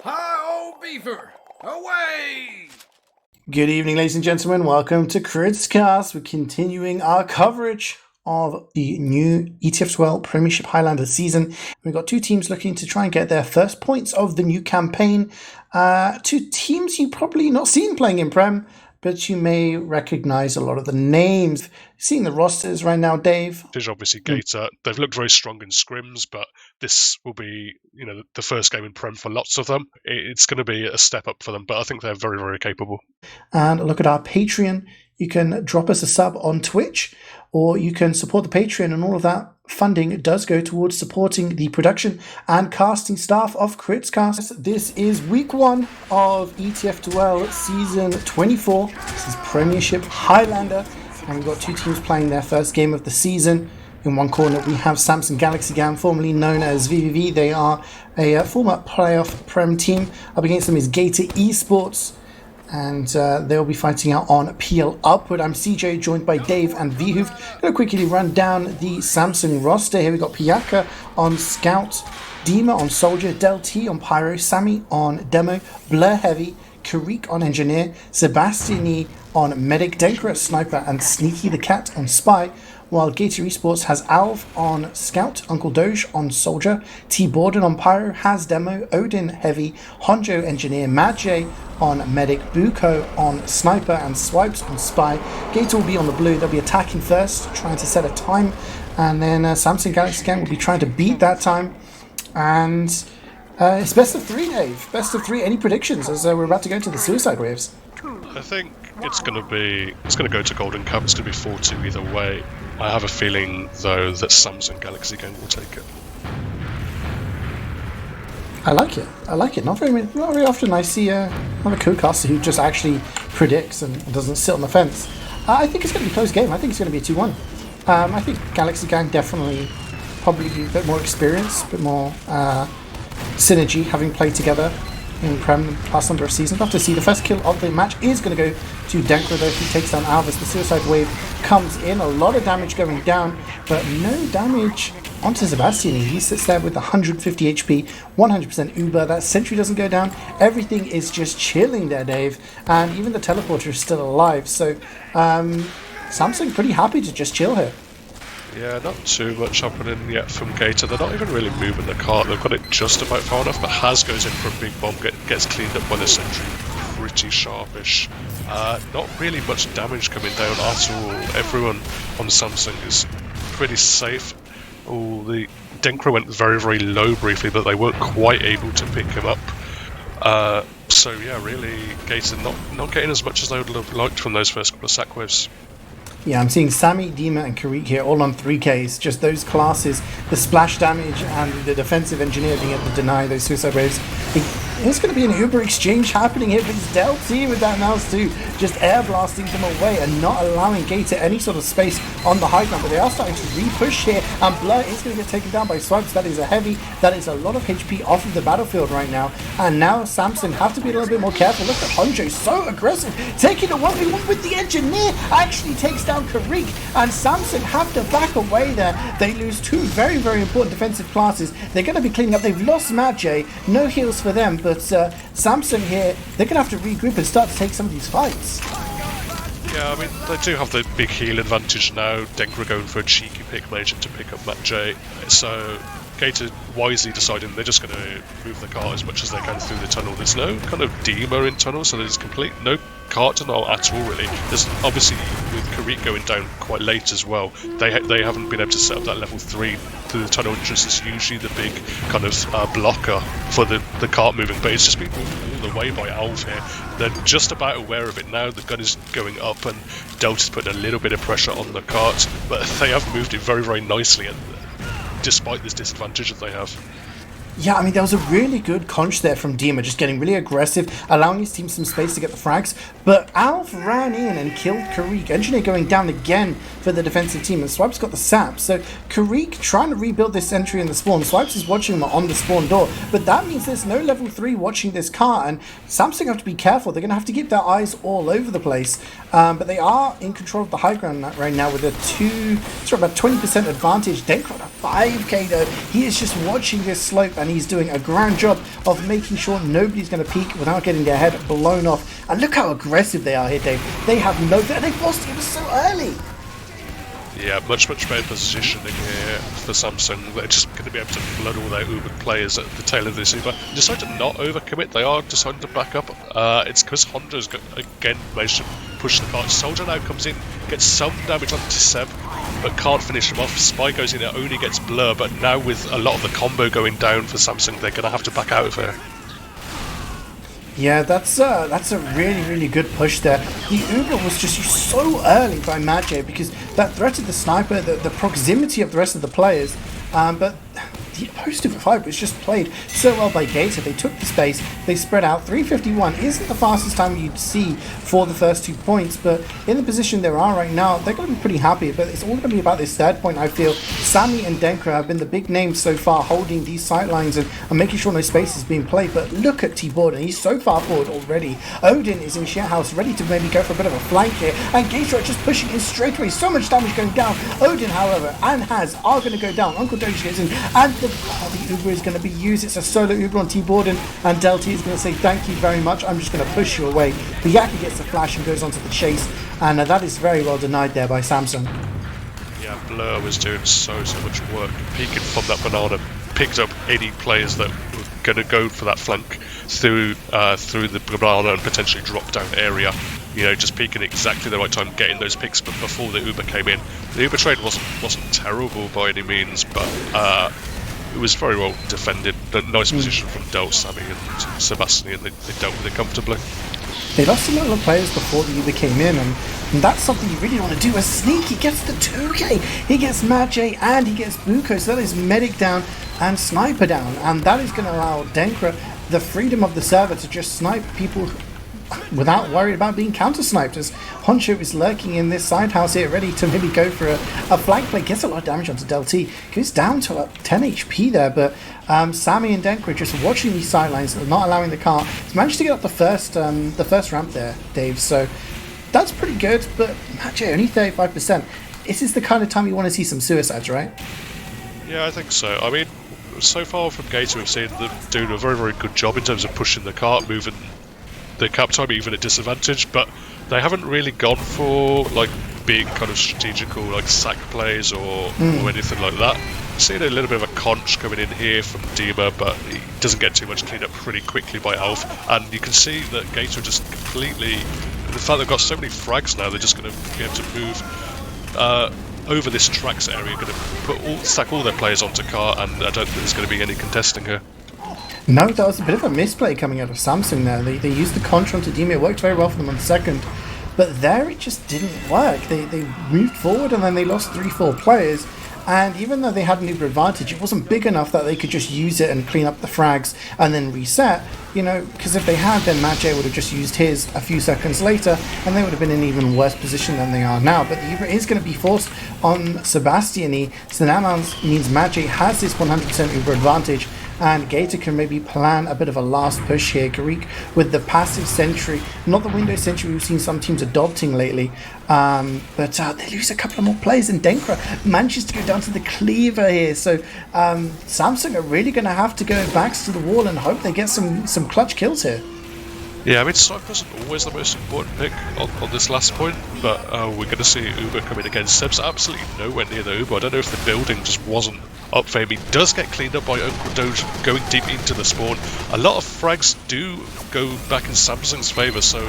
Hi, old beaver! Away! Good evening, ladies and gentlemen. Welcome to Critscast. We're continuing our coverage of the new ETF2L Premiership Highlander season. We've got two teams looking to try and get their first points of the new campaign. Two teams you've probably not seen playing in Prem, but you may recognize a lot of the names. Seeing the rosters right now, Dave. There's obviously Gaeta. They've looked very strong in scrims, but this will be, the first game in Prem for lots of them. It's going to be a step up for them, but I think they're very, very capable. And look at our Patreon. You can drop us a sub on Twitch, or you can support the Patreon, and all of that funding does go towards supporting the production and casting staff of Critscast. This is week 1 of ETF2L season 24. This is Premiership Highlander, and we've got two teams playing their first game of the season. In one corner, we have Samsung Galaxy Gang, formerly known as VVV. They are a former playoff Prem team. Up against them is Gaeta eSports, and they'll be fighting out on PL Upward. I'm CeeJaey, joined by Dave and Wiethoofd. Going to quickly run down the Samsung roster. Here we got Pyaka on Scout, Dima on Soldier, Del T on Pyro, Sammy on Demo, Blur Heavy, Karik on Engineer, Sebastiani on Medic, Denkra Sniper, and Sneaky the Cat on Spy. While Gaeta Esports has Alv on Scout, Uncle Doge on Soldier, T Borden on Pyro, Has Demo, Odin Heavy, Honjo Engineer, Mad J on Medic, Buko on Sniper, and Swipes on Spy. Gaeta will be on the blue. They'll be attacking first, trying to set a time, and then Samsung Galaxy Gang will be trying to beat that time. And it's best of 3, Dave. Best of 3. Any predictions as we're about to go into the suicide waves? I think it's going to go to Golden Cup. It's going to be 4-2 either way. I have a feeling, though, that Samsung Galaxy Gang will take it. I like it. Not very often I see another co-caster who just actually predicts and doesn't sit on the fence. I think it's going to be a close game. I think it's going to be a 2-1. I think Galaxy Gang definitely probably a bit more experience, a bit more synergy, having played together in Prem the past number of seasons. We'll have to see. The first kill of the match is going to go to Denkra, though. He takes down Alvis. The suicide wave comes in. A lot of damage going down, but no damage onto Sebastian. He sits there with 150 HP, 100% Uber. That sentry doesn't go down. Everything is just chilling there, Dave. And even the teleporter is still alive. So Samsung pretty happy to just chill here. Yeah, not too much happening yet from Gaeta. They're not even really moving the cart. They've got it just about far enough, but Has goes in for a big bomb, gets cleaned up by the sentry. Pretty sharpish. Not really much damage coming down at all. Everyone on Samsung is pretty safe. Oh, the Denkra went very, very low briefly, but they weren't quite able to pick him up. So yeah, really, Gaeta not getting as much as they would have liked from those first couple of sack waves. Yeah, I'm seeing Sammy, Dima, and Karik here all on 3Ks. Just those classes, the splash damage and the defensive engineer being able to deny those suicide waves. There's going to be an Uber exchange happening here, but it's Del T with that mouse too, just air blasting them away and not allowing Gaeta any sort of space on the high ground. But they are starting to re-push here, and Blur is going to get taken down by Swipes. That is a heavy, that is a lot of HP off of the battlefield right now. And now Samsung have to be a little bit more careful. Look at Honjo, so aggressive, taking a 1v1 with the engineer, actually takes down Karik, and Samsung have to back away there. They lose 2 very, very important defensive classes. They're going to be cleaning up. They've lost Mad J, no heals for them, but Samsung here, they're going to have to regroup and start to take some of these fights. Yeah, I mean, they do have the big heal advantage now. Denkra going for a cheeky pick, managing to pick up Mad J. So Gaeta wisely deciding they're just going to move the cart as much as they can through the tunnel. There's no kind of demo in tunnel, so there's no cart tunnel at all, really. There's obviously, with Karik going down quite late as well, they haven't been able to set up that level 3 through the tunnel entrance. Is usually the big kind of blocker for the cart moving, but it's just been pulled all the way by Alv here. They're just about aware of it now. The gun is going up, and Delta's putting a little bit of pressure on the cart, but they have moved it very, very nicely, despite this disadvantage that they have. Yeah, I mean, there was a really good conch there from Dima, just getting really aggressive, allowing his team some space to get the frags. But Alf ran in and killed Karik. Engineer going down again for the defensive team, and Swipes got the sap. So Karik trying to rebuild this entry in the spawn. Swipes is watching him on the spawn door, but that means there's no level 3 watching this car, and Samsung have to be careful. They're going to have to keep their eyes all over the place. But they are in control of the high ground right now with about 20% advantage. Denkra on a 5k though. He is just watching this slope, and and he's doing a grand job of making sure nobody's going to peek without getting their head blown off. And look how aggressive they are here, Dave. They have no... They've lost it so early. Yeah, much better positioning here for Samsung. They're just going to be able to flood all their Uber players at the tail of this Uber. Decide to not overcommit. They are deciding to back up. It's because Honda's again managed to push the cart. Soldier now comes in, gets some damage onto Seb, but can't finish him off. Spy goes in, it only gets Blur, but now with a lot of the combo going down for Samsung, they're going to have to back out of here. Yeah, that's a really good push there. The Uber was just used so early by MadJ because that threatened the sniper, the proximity of the rest of the players, but the post Uber 5 was just played so well by Gaeta. They took the space, they spread out. 351 isn't the fastest time you'd see for the first 2 points, but in the position they are right now, they're going to be pretty happy. But it's all going to be about this third point, I feel. Sammy and Denkra have been the big names so far, holding these sightlines and making sure no space is being played. But look at T-Borden, he's so far forward already. Odin is in Sharehouse, ready to maybe go for a bit of a flank here, and Gaeta are just pushing in straight away. So much damage going down. Odin, however, and Haz are going to go down. Uncle Doge gets in, and the Uber is going to be used. It's a solo Uber on T-Borden, and Delty is going to say thank you very much, I'm just going to push you away. But Yaki gets the flash and goes onto the chase, and that is very well denied there by Samsung. Yeah, Blur was doing so much work, peeking from that banana, picked up any players that were going to go for that flank through the banana and potentially drop down area. You know, just peeking exactly the right time, getting those picks. But before the Uber came in, the Uber trade wasn't terrible by any means, but it was very well defended. A nice position from Del, Sammy and Sebastian. They dealt with it comfortably. They lost a lot of players before the Uber came in, and that's something you really want to do. A Sneaky gets the 2K, he gets MadJ and he gets Buko, so that is Medic down and Sniper down, and that is going to allow Denkra the freedom of the server to just snipe people without worrying about being counter-sniped, as Honcho is lurking in this side house here, ready to maybe go for a flank play. Gets a lot of damage onto Del T, goes down to like 10 HP there, but Sammy and Denkra just watching these sidelines, not allowing the car. He's managed to get up the first ramp there, Dave, so that's pretty good, but actually only 35%. This is the kind of time you want to see some suicides, right? Yeah, I think so. I mean, so far from Gaeta, we've seen them doing a very good job in terms of pushing the cart, moving the cap time even at disadvantage, but they haven't really gone for like big kind of strategical like sack plays or anything like that. Seeing a little bit of a conch coming in here from Dima, but he doesn't get too much cleaned up pretty quickly by Alf, and you can see that Gaeta just completely, the fact they've got so many frags now, they're just going to be able to move over this tracks area, going to stack all their players onto car, and I don't think there's going to be any contesting here. No, that was a bit of a misplay coming out of Samsung there. They used the contra onto Dima. It worked very well for them on the second, but there it just didn't work. They moved forward and then they lost 3-4 players, and even though they had an Uber advantage, it wasn't big enough that they could just use it and clean up the frags and then reset, you know, because if they had, then MadJ would have just used his a few seconds later and they would have been in an even worse position than they are now. But the Uber is going to be forced on Sebastian, so that means MadJ has this 100% Uber advantage, and Gaeta can maybe plan a bit of a last push here. Karik with the passive sentry, not the window sentry we've seen some teams adopting lately, but they lose a couple of more players, and Denkra manages to go down to the cleaver here, so Samsung are really going to have to go backs to the wall and hope they get some clutch kills here. Yeah, I mean, Snipe wasn't always the most important pick on this last point, but we're going to see Uber come in again. Seb's absolutely nowhere near the Uber. I don't know if the building just wasn't up for him. He does get cleaned up by Uncle Doge going deep into the spawn. A lot of frags do go back in Samsung's favour, so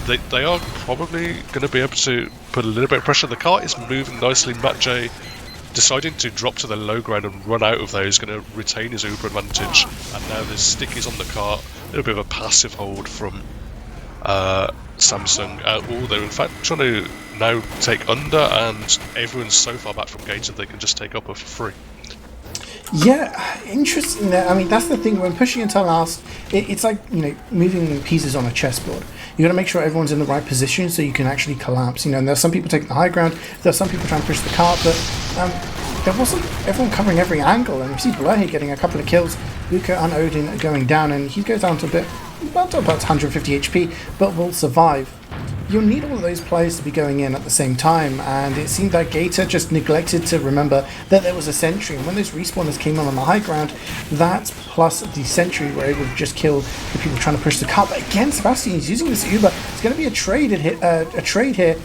they are probably going to be able to put a little bit of pressure. The car is moving nicely. MadJ deciding to drop to the low ground and run out of there is going to retain his Uber advantage, and now there's stickies on the car. A little bit of a passive hold from Samsung, although in fact trying to now take under, and everyone's so far back from Gaeta they can just take upper for free. Yeah, interesting there. I mean, that's the thing, when pushing until last, it's like, you know, moving pieces on a chessboard. You got to make sure everyone's in the right position so you can actually collapse, you know, and there's some people taking the high ground, there's some people trying to push the cart, but there wasn't everyone covering every angle, and we see Blur here getting a couple of kills, Luca and Odin going down, and he goes down to about 150 HP, but will survive. you'll need all of those players to be going in at the same time, and it seemed that Gaeta just neglected to remember that there was a sentry, and when those respawners came on the high ground, that plus the sentry were able to just kill the people trying to push the car. But again, Sebastian is using this Uber. It's going to be a trade here.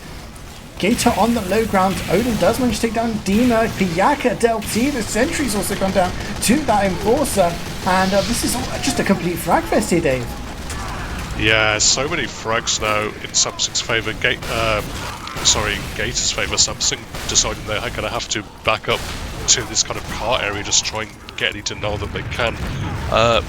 Gaeta on the low ground. Odin does manage to take down Dima, Piyaka, Del T. The sentry's also gone down to that Enforcer, and this is just a complete frag fest here, Dave. Yeah, so many frags now in Samsung's favour. Gaeta's favour. Samsung deciding they're going to have to back up to this kind of car area, just try and get any to know that they can.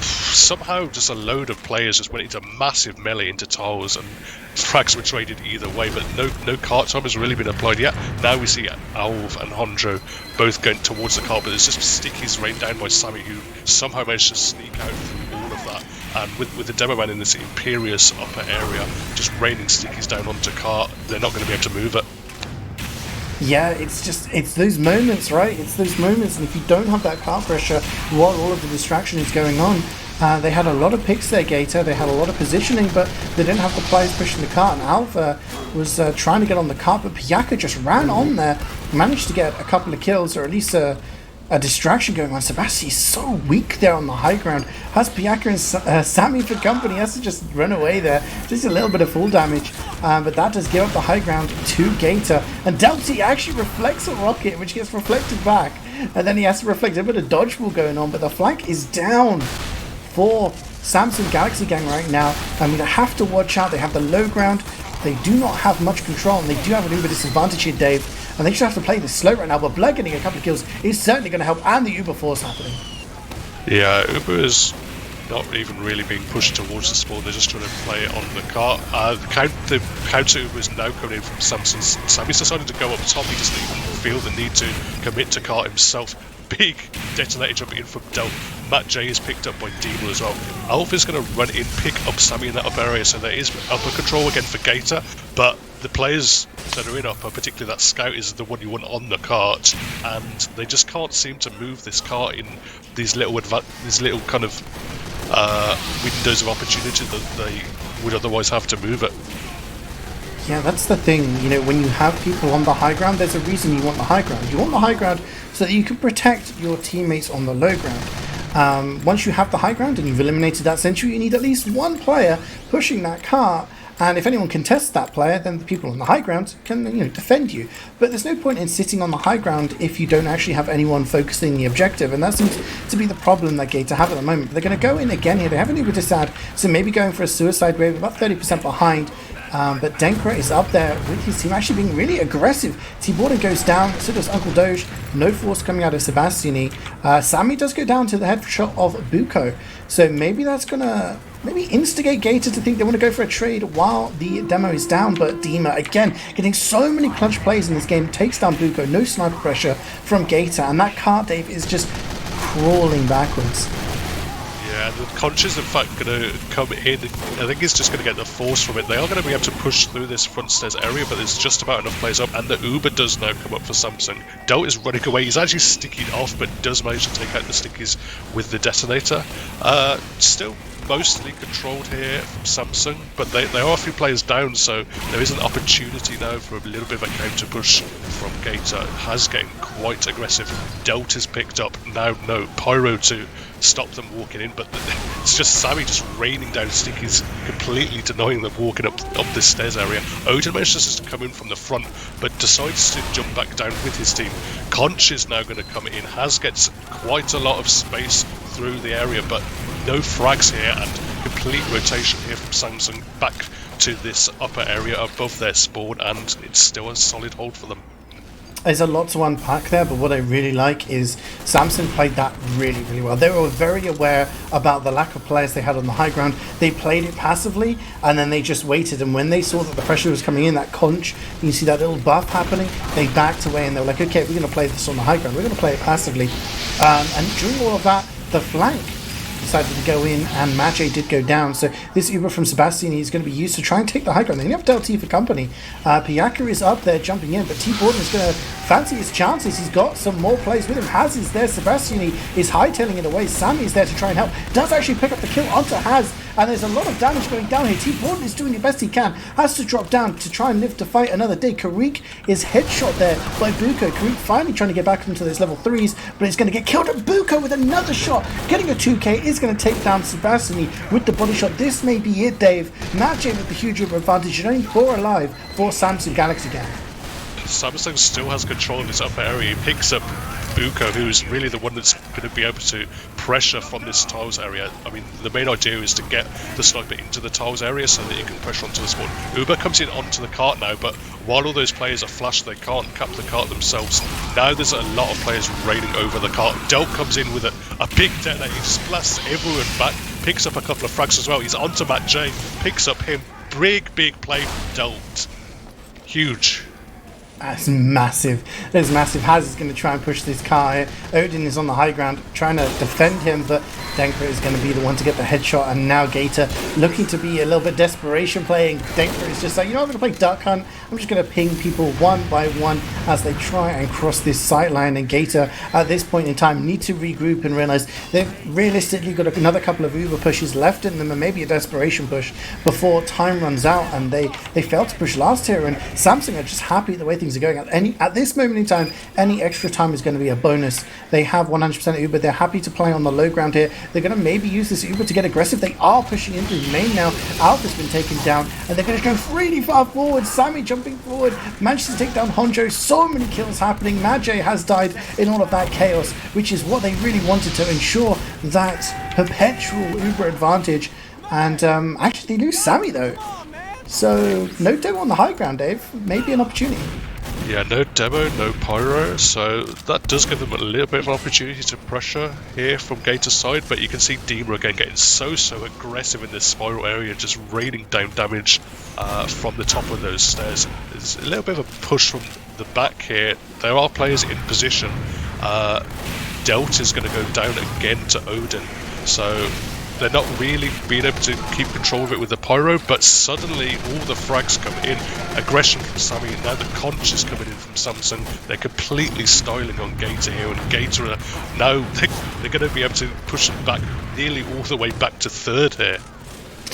Somehow just a load of players just went into massive melee into towers, and frags were traded either way, but no cart time has really been applied yet. Now we see Alv and Hondro both going towards the car, but there's just stickies rained down by Sammy, who somehow managed to sneak out through all of that. And with the demo man in this Imperious upper area just raining stickies down onto car, they're not going to be able to move it. Yeah, it's those moments, right? It's those moments, and if you don't have that car pressure while all of the distraction is going on, they had a lot of picks there, Gaeta. They had a lot of positioning, but they didn't have the players pushing the cart, and Alpha was trying to get on the cart, but Piyaka just ran on there, managed to get a couple of kills, or at least a distraction going on. Sebastian is so weak there on the high ground. Has Piyaka and Sammy for company. Has to just run away there. Just a little bit of full damage. But that does give up the high ground to Gaeta. And Delty actually reflects a rocket, which gets reflected back. And then he has to reflect a bit of dodgeball going on. But the flank is down for Samsung Galaxy Gang right now. And we have to watch out. They have the low ground. They do not have much control. And they do have an Uber disadvantage here, Dave. And they just have to play this slow right now, but Blood getting a couple of kills is certainly going to help, and the Uber Force happening. Yeah, Uber is not even really being pushed towards the spawn, they're just trying to play it on the car. The counter Uber is now coming in from Samson. Sammy's decided to go up top, he doesn't even feel the need to commit to car himself. Big detonator jumping in from Del. Matt J is picked up by Demon as well. Alf is going to run in, pick up Sammy in that upper area, so there is upper control again for Gaeta, but the players that are in upper, particularly that scout, is the one you want on the cart, and they just can't seem to move this cart in these little kind of windows of opportunity that they would otherwise have to move it. Yeah, that's the thing. You know, when you have people on the high ground, there's a reason you want the high ground. You want the high ground so that you can protect your teammates on the low ground. Once you have the high ground and you've eliminated that sentry, you need at least one player pushing that cart. And if anyone contests that player, then the people on the high ground can, defend you. But there's no point in sitting on the high ground if you don't actually have anyone focusing the objective. And that seems to be the problem that Gaeta have at the moment. But they're going to go in again here. They have an Uber Disad, so maybe going for a suicide wave, about 30% behind. But Denkra is up there with his team, actually being really aggressive. T-Border goes down, so does Uncle Doge. No force coming out of Sebastiani. Sammy does go down to the headshot of Buko. So maybe that's going to instigate Gaeta to think they want to go for a trade while the demo is down. But Dima, again, getting so many clutch plays in this game, takes down Buko. No sniper pressure from Gaeta. And that cart, Dave, is just crawling backwards. Yeah, the Conch is in fact going to come in. I think he's just going to get the force from it. They are going to be able to push through this front stairs area, but there's just about enough players up, and the Uber does now come up for Samsung. Delt is running away. He's actually sticking off, but does manage to take out the stickies with the detonator. Still mostly controlled here from Samsung, but there are a few players down, so there is an opportunity now for a little bit of a counter push from Gaeta. Has getting quite aggressive. Delt is picked up. Now no Pyro to stop them walking in, but it's just Sammy just raining down stickies, completely denying them walking up this stairs area. Odin manages to come in from the front, but decides to jump back down with his team. Conch is now going to come in, gets quite a lot of space through the area, but no frags here, and complete rotation here from Samsung back to this upper area above their spawn, and it's still a solid hold for them. There's a lot to unpack there, but what I really like is Samsung played that really, really well. They were very aware about the lack of players they had on the high ground. They played it passively, and then they just waited, and when they saw that the pressure was coming in, that Conch, you see that little buff happening, they backed away, and they were like, okay, we're going to play this on the high ground. We're going to play it passively. And during all of that, the flank decided to go in, and Mache did go down. So this Uber from Sebastian is going to be used to try and take the high ground. They have Del T for company. Piyaka is up there jumping in, but T-Borden is going to fancy his chances. He's got some more plays with him. Haz is there. Sebastian is hightailing it away. Sammy is there to try and help. Does actually pick up the kill onto Haz. and there's a lot of damage going down here. T4 is doing the best he can, has to drop down to try and live to fight another day. Karik is headshot there by Buko. Karik finally trying to get back into those level 3s, but he's going to get killed. Buko with another shot, getting a 2k, is going to take down Sebastiani with the body shot. This may be it, Dave. Matching with the huge advantage, only 4 alive for Samsung Galaxy Gang. Samsung still has control of this upper area. He picks up Buko, who's really the one that's going to be able to pressure from this tiles area. I mean, the main idea is to get the sniper into the tiles area so that you can pressure onto the spawn. Uber comes in onto the cart now, but while all those players are flashed, they can't cap the cart themselves. Now there's a lot of players raiding over the cart. Delt comes in with a big detonator. He splasts everyone back, picks up a couple of frags as well. He's onto Matt J, picks up him. Big play from Delt. Huge. That's massive. That's massive. Haz is going to try and push this car. Odin is on the high ground trying to defend him, but Denker is going to be the one to get the headshot. And now Gaeta looking to be a little bit desperation playing. Denker is just like, you know, I'm going to play Duck Hunt. I'm just going to ping people one by one as they try and cross this sight line. And Gaeta, at this point in time, need to regroup and realize they've realistically got another couple of Uber pushes left in them and maybe a desperation push before time runs out. And they failed to push last here. And Samsung are just happy the way things are going. At this moment in time, any extra time is going to be a bonus. They have 100% Uber. They're happy to play on the low ground here. They're going to maybe use this Uber to get aggressive. They are pushing into the main now. Alpha's been taken down, and they're going to go really far forward. Sammy jumping forward, manages to take down Honjo. So many kills happening. Majay has died in all of that chaos, which is what they really wanted to ensure that perpetual Uber advantage. And actually, they lose Sammy though. So no demo on the high ground, Dave. Maybe an opportunity. Yeah, no demo, no pyro, so that does give them a little bit of an opportunity to pressure here from Gaeta's side, but you can see Dima again getting so aggressive in this spiral area, just raining down damage from the top of those stairs. There's a little bit of a push from the back here. There are players in position. Delt is going to go down again to Odin, so they're not really being able to keep control of it with the pyro, but suddenly all the frags come in. Aggression from Sammy, and now the conch is coming in from Samsung. They're completely styling on Gaeta here, and Gaeta are now they're going to be able to push them back nearly all the way back to third here.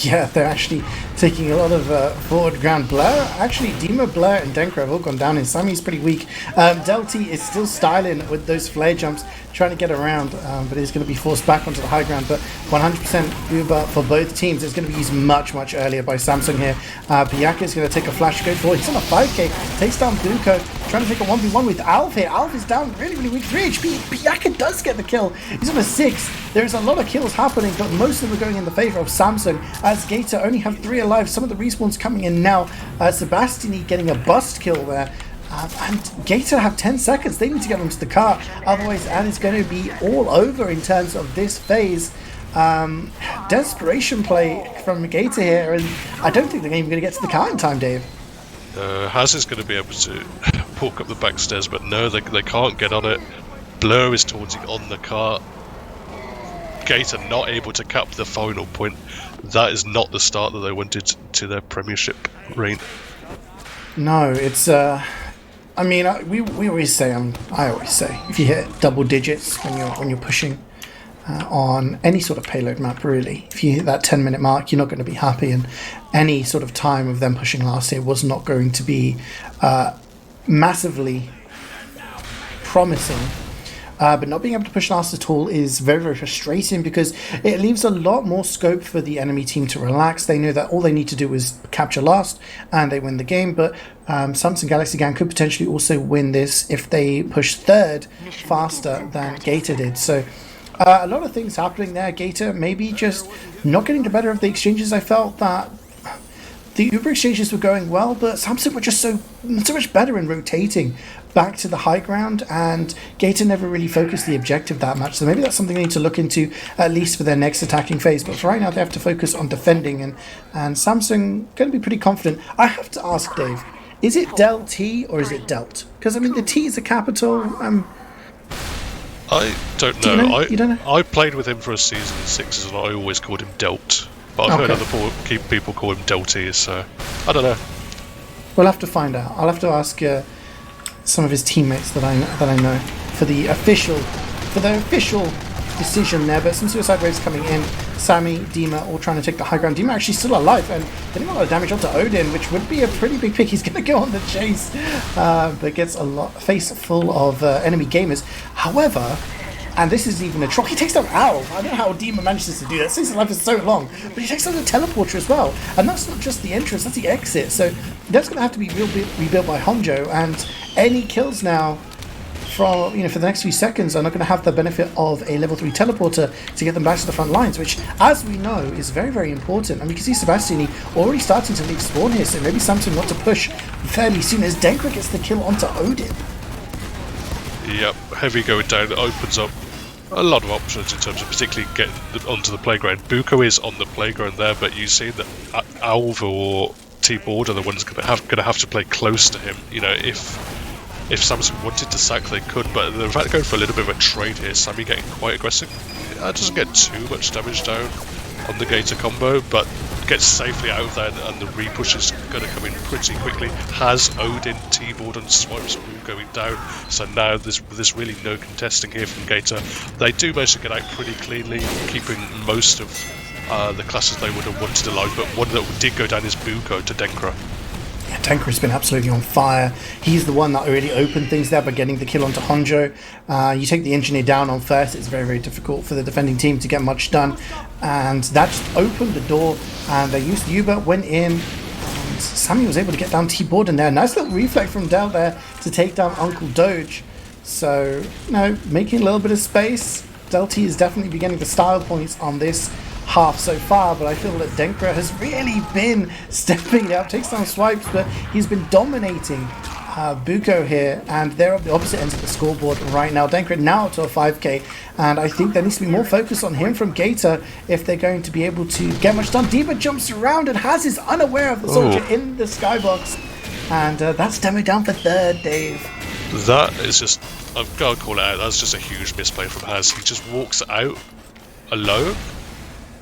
Yeah, they're actually taking a lot of forward ground. Blair, actually, Dima, Blair, and Denker have all gone down, and Sammy's pretty weak. Delty is still styling with those flare jumps, trying to get around, but he's going to be forced back onto the high ground. But 100% Uber for both teams. It's going to be used much earlier by Samsung here. Piyaka is going to take a flash, go forward. He's on a 5k, takes down Buko, trying to take a 1v1 with Alf here. Alf is down really weak, 3 HP. Piyaka does get the kill. He's on a 6. There's a lot of kills happening, but most of them are going in the favor of Samsung, as Gaeta only have 3 alive. Some of the respawns coming in now. Sebastiani getting a bust kill there. And Gaeta have 10 seconds. They need to get onto the car. Otherwise, and it's going to be all over in terms of this phase. Desperation play from Gaeta here, and I don't think they're even going to get to the car in time, Dave. Haz is going to be able to walk up the back stairs, but no, they can't get on it. Blur is taunting on the car. Gaeta not able to cap the final point. That is not the start that they wanted to their Premiership reign. No, it's I mean, we always say, I always say, if you hit double digits when you're pushing on any sort of payload map, really, if you hit that 10-minute mark, you're not going to be happy. And any sort of time of them pushing last year was not going to be massively promising. But not being able to push last at all is very frustrating, because it leaves a lot more scope for the enemy team to relax. They know that all they need to do is capture last and they win the game. But Samsung Galaxy Gang could potentially also win this if they push third faster than Gaeta did. So a lot of things happening there. Gaeta maybe just not getting the better of the exchanges. I felt that the Uber exchanges were going well, but Samsung were just so much better in rotating back to the high ground, and Gaeta never really focused the objective that much. So maybe that's something they need to look into, at least for their next attacking phase. But for right now, they have to focus on defending, and Samsung going to be pretty confident. I have to ask, Dave, is it Del T or is it Delt? Because I mean, the T is a capital. I don't know. You don't know? I played with him for a season in sixes, and I always called him Delt. But I've heard other people call him Delty, so I don't know. We'll have to find out. I'll have to ask some of his teammates that I know for the official decision there, but some suicide waves coming in. Sammy, Dima all trying to take the high ground. Dima actually still alive and getting a lot of damage onto Odin, which would be a pretty big pick. He's going to go on the chase, but gets a face full of enemy gamers. However, and this is even a troll, he takes down Owl. I don't know how Dima manages to do that. Since his life is so long, but he takes down the teleporter as well. And that's not just the entrance, that's the exit. So that's going to have to be rebuilt by Honjo, and any kills now for the next few seconds are not going to have the benefit of a level 3 teleporter to get them back to the front lines, which, as we know, is very, very important. And we can see Sebastiani already starting to leave spawn here, so maybe Samson want to push fairly soon as Denkra gets the kill onto Odin. Yep, heavy going down opens up a lot of options in terms of particularly getting onto the playground. Buko is on the playground there, but you see that Alv or T-Board are the ones going to have to play close to him. If Samson wanted to sack, they could, but they're in fact going for a little bit of a trade here. Sammy getting quite aggressive. Doesn't get too much damage down on the Gaeta combo, but gets safely out of there, and the repush is going to come in pretty quickly. Has Odin, T-Board and Swipes going down, so now there's really no contesting here from Gaeta. They do manage to get out pretty cleanly, keeping most of the classes they would have wanted alive, but one that did go down is Buko to Denkra. Yeah, Denkra's been absolutely on fire. He's the one that already opened things there by getting the kill onto Honjo. You take the engineer down on first, it's very, very difficult for the defending team to get much done. And that just opened the door, and they used Hubert, went in, and Sammy was able to get down T-Board in there. Nice little reflect from Del there to take down Uncle Doge. So, making a little bit of space. Del T is definitely beginning the style points on this half so far, but I feel that Denkra has really been stepping up, takes down Swipes, but he's been dominating Buko here, and they're at the opposite ends of the scoreboard right now. Denkra now to a 5k, and I think there needs to be more focus on him from Gaeta if they're going to be able to get much done. Diva jumps around and has is unaware of the soldier in the skybox, and that's Demo down for third, Dave. That is just, I've got to call it out, that's just a huge misplay from Haz. He just walks out alone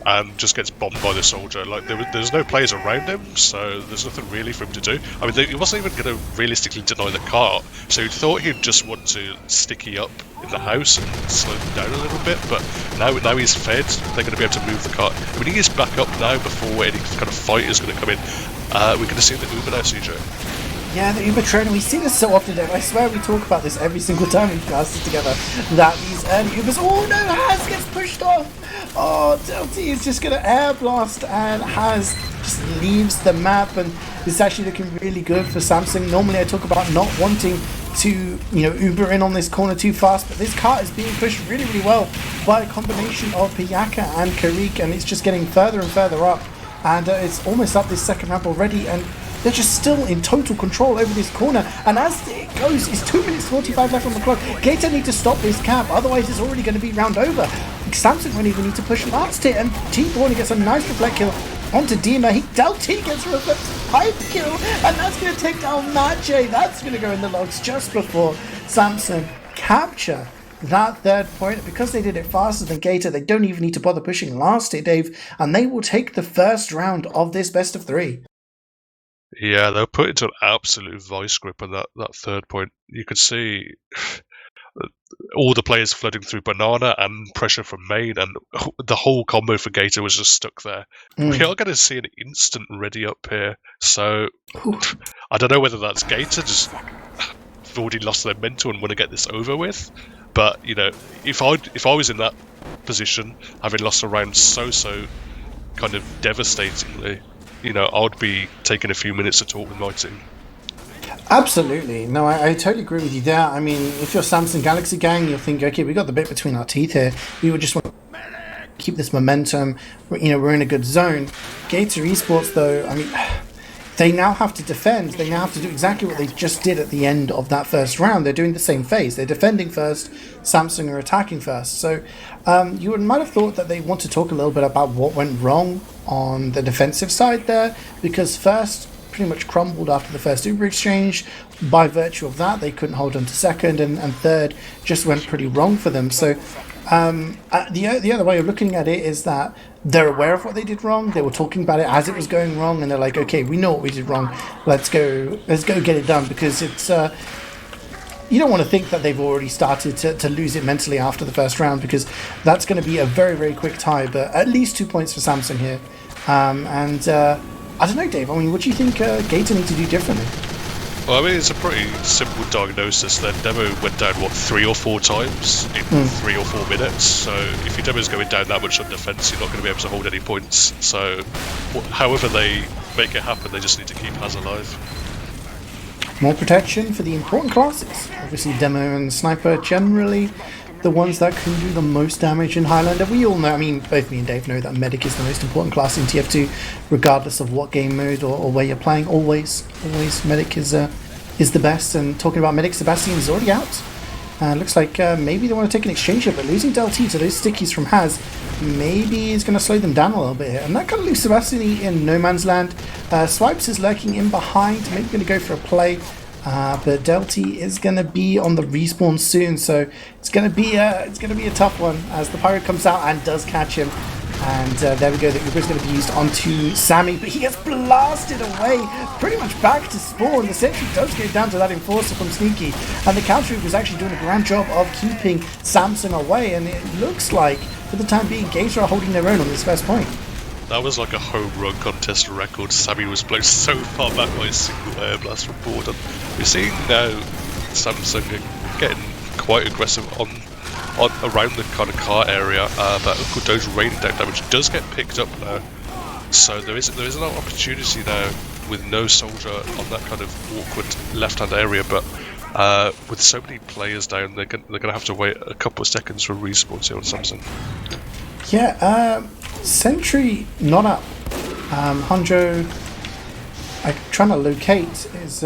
and just gets bombed by the soldier. Like there's no players around him, so there's nothing really for him to do. I mean, he wasn't even going to realistically deny the cart, so he thought he'd just want to sticky up in the house and slow him down a little bit, but now he's fed, they're going to be able to move the cart. I mean, he is back up now before any kind of fight is going to come in. We're going to see the Uber now, CeeJaey. Yeah, the Uber trainer, we see this so often, Dave. I swear we talk about this every single time we cast it together, that these early Ubers, oh no, Haz gets pushed off. Oh, Delty is just going to air blast, and Haz just leaves the map, and it's actually looking really good for Samsung. Normally I talk about not wanting to, Uber in on this corner too fast, but this cart is being pushed really, really well by a combination of Piyaka and Karik, and it's just getting further and further up, and it's almost up this second ramp already, and they're just still in total control over this corner. And as it goes, it's 2 minutes 45 left on the clock. Gaeta need to stop this cap, otherwise it's already going to be round over. Samsung won't even need to push last hit, and T-Born gets a nice reflect kill onto Dima. Del T gets a reflect pipe kill, and that's going to take down Mache. That's going to go in the logs just before Samsung capture that third point. Because they did it faster than Gaeta, they don't even need to bother pushing last hit, Dave, and they will take the first round of this best of 3. Yeah, they'll put into an absolute vice grip on that third point. You could see all the players flooding through Banana and pressure from main, and the whole combo for Gaeta was just stuck there. We are going to see an instant ready up here, so I don't know whether that's Gaeta just already lost their mental and want to get this over with, but if I was in that position, having lost a round so kind of devastatingly, I would be taking a few minutes to talk with my team. Absolutely. No, I totally agree with you there. I mean, if you're Samsung Galaxy gang, you'll think, okay, we got the bit between our teeth here. We would just want to keep this momentum. We're in a good zone. Gaeta eSports, though, I mean, they now have to defend. They now have to do exactly what they just did at the end of that first round. They're doing the same phase. They're defending first. Samsung are attacking first. So you might have thought that they want to talk a little bit about what went wrong on the defensive side there, because first pretty much crumbled after the first Uber exchange. By virtue of that, they couldn't hold on to second, and third just went pretty wrong for them. So the other way of looking at it is that they're aware of what they did wrong. They were talking about it as it was going wrong, and they're like, okay, we know what we did wrong. Let's go get it done, because it's you don't want to think that they've already started to lose it mentally after the first round, because that's going to be a very, very quick tie. But at least 2 points for Samsung here. I don't know, Dave. I mean, what do you think Gaeta need to do differently? Well, I mean, it's a pretty simple diagnosis. Their demo went down, 3 or 4 times in 3 or 4 minutes. So if your demo's going down that much on defense, you're not going to be able to hold any points. So however they make it happen, they just need to keep Haz alive. More protection for the important classes. Obviously, Demo and Sniper generally the ones that can do the most damage in Highlander. We all know, I mean, both me and Dave know that Medic is the most important class in TF2, regardless of what game mode or where you're playing. Always Medic is the best. And talking about Medic, Sebastian is already out. Looks like maybe they want to take an exchange here, but losing Del T to those stickies from Haz maybe is going to slow them down a little bit here. And that kind of leaves Sebastian in no man's land. Swipes is lurking in behind, maybe going to go for a play. But Del T is going to be on the respawn soon, so it's going to be a tough one as the Pyro comes out and does catch him. And there we go, the Uber is going to be used onto Sammy, but he gets blasted away, pretty much back to spawn. The sentry does go down to that Enforcer from Sneaky, and the counter Uber is actually doing a grand job of keeping Samsung away, and it looks like, for the time being, Gaeta are holding their own on this first point. That was like a home run contest record. Sammy was blown so far back by a single air blast from Borden. We're seeing now Samsung getting quite aggressive on around the kind of car area. But Uncle Doe's raining down damage does get picked up now, so there is an opportunity now with no soldier on that kind of awkward left-hand area. But with so many players down, they're going to have to wait a couple of seconds for respawns here on Samsung. Yeah, Sentry not up. Hanjo, I'm trying to locate, is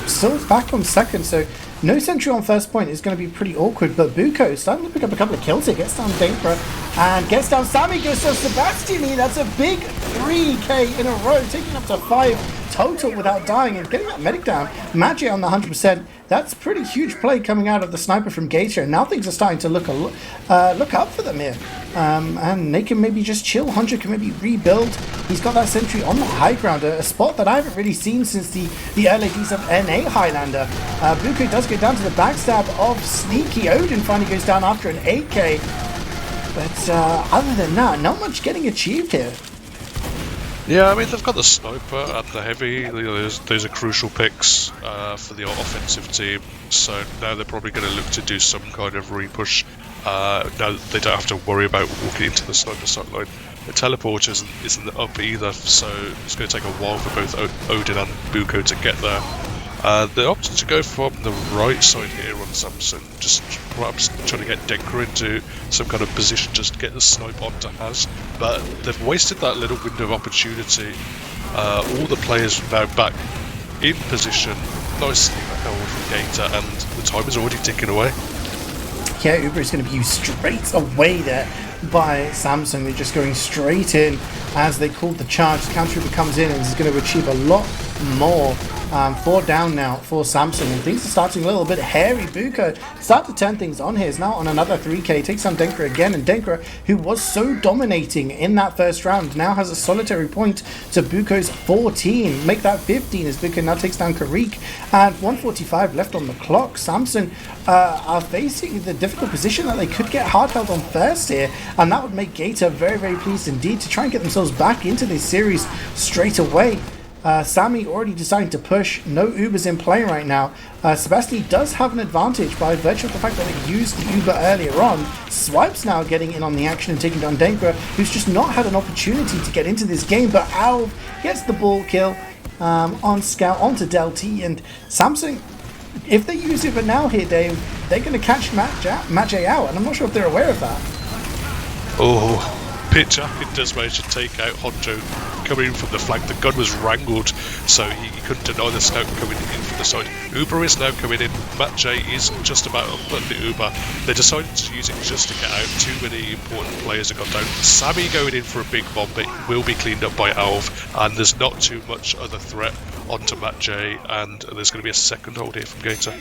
still back on second, so no Sentry on first point is going to be pretty awkward. But Buko is starting to pick up a couple of kills here, gets down Dankra and gets down Sammy, goes down Sebastian. That's a big 3k in a row, taking up to 5 total without dying and getting that medic down. Magic on the 100%. That's pretty huge play coming out of the Sniper from Gaeta, and now things are starting to look up for them here. And they can maybe just chill. Hunter can maybe rebuild. He's got that sentry on the high ground, a spot that I haven't really seen since the early days of NA Highlander. Buko does go down to the backstab of Sneaky. Odin finally goes down after an 8k. But other than that, not much getting achieved here. Yeah, I mean, they've got the Sniper and the Heavy. Those are crucial picks for the offensive team. So now they're probably going to look to do some kind of repush. Now they don't have to worry about walking into the Sniper sideline. The teleport isn't up either, so it's going to take a while for both Odin and Buko to get there. They opted to go from the right side here on Samsung, just perhaps trying to get Denker into some kind of position just to get the snipe onto Haz, but they've wasted that little window of opportunity. All the players now back in position, nicely held from Gaeta, and the time is already ticking away. Yeah, Uber is going to be used straight away there by Samsung. They're just going straight in as they called the charge. Counter Uber comes in and is going to achieve a lot more. 4 down now for Samsung, and things are starting a little bit hairy. Buko start to turn things on here. Is now on another 3k, takes on Denker again, and Denker, who was so dominating in that first round, now has a solitary point to Buko's 14. Make that 15 as Buko now takes down Karik, and 145 left on the clock. Samsung are facing the difficult position that they could get hard held on first here, and that would make Gaeta very, very pleased indeed to try and get themselves back into this series straight away. Sammy already deciding to push. No Ubers in play right now. Sebastian does have an advantage by virtue of the fact that they used the Uber earlier on. Swipes now getting in on the action and taking down Denker, who's just not had an opportunity to get into this game, but Alv gets the ball kill on Scout onto Del T, and Samsung, if they use Uber now here, Dave, they're going to catch Match out, and I'm not sure if they're aware of that. Oh, Pitch up, it does manage to take out Honjo coming in from the flank. The gun was wrangled, so he couldn't deny the scout coming in from the side. Uber is now coming in. Matt J is just about up at the Uber. They decided to use it just to get out. Too many important players have gone down. Sammy going in for a big bomb, but it will be cleaned up by Alv, and there's not too much other threat onto Matt J, and there's going to be a second hold here from Gaeta.